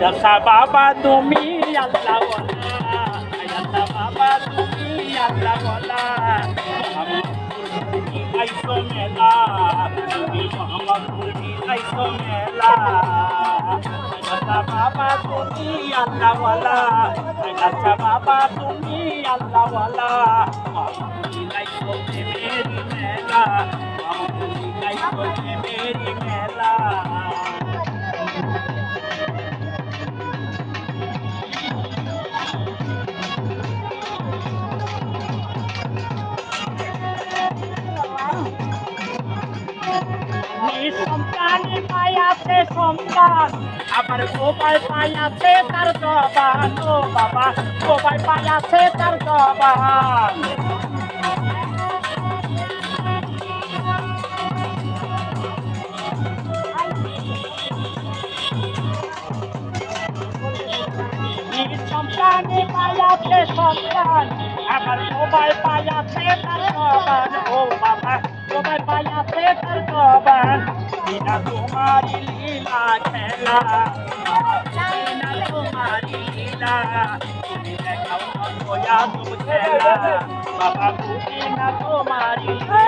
আচ্ছা বাবা তুমি আল্লাহ আচ্ছা বাবা তুমি আল্লাহ বলা তুমি আইসো মেলা তুমি মোহাম্মদপুর আইসো মেলা আচ্ছা বাবা তুমি আল্লাহ বলা আচ্ছা বাবা তুমি আল্লাহ বলা তুমি আইসো মেরি মেলা তুমি আইসো মেরি মেলা সন্তানে পাইয়াছে সন্তান আবার সবাই পাইয়াছে তার জবান ও বাবা সবাই পাইয়াছে তার জবান সন্তানে পাইয়াছে সন্তান আবার সবাই পাইয়াছে তার জবান ও বাবা সবাই পাইয়াছে তার জবান বিনা তোমারি লীলা খেলা বিনা তোমারি লীলা তুমি দেখাও নয়া তুমি খেলা বাবা বুঝিনা তোমারি লীলা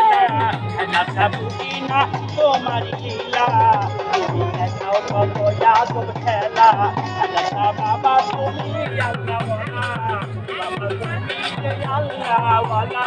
নাথা বুঝিনা তোমারি লীলা তুমি দেখাও নয়া তুমি খেলা নাথা বাবা তুমি আল্লাহ ওয়ালা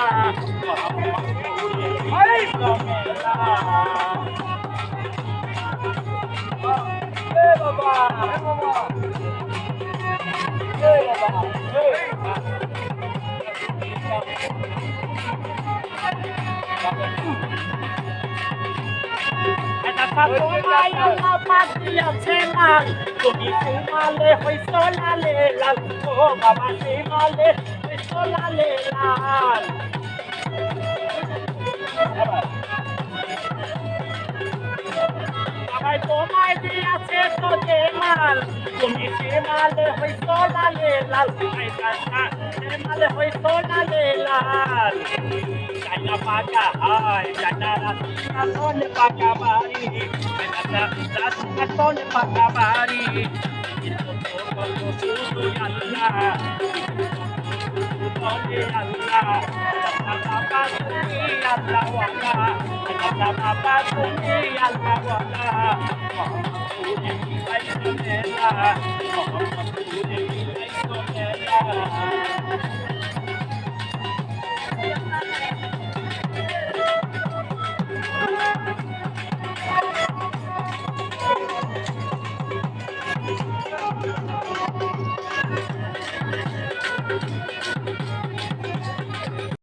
তুমি ঘুমালে হইছ লালে লাল ও বাবা ঘুমালে হইছ লালে লাল বাবাই তোমায় দিয়াছে তো যে মাল তুমি সে মালে হইছ লালে লাল সে মালে হইছ লালে লাল Jaya paca hai jaya rasul paca bari jaya rasul paca bari itu susu Allah Allah apa tumi Allah wala apa tumi Allah wala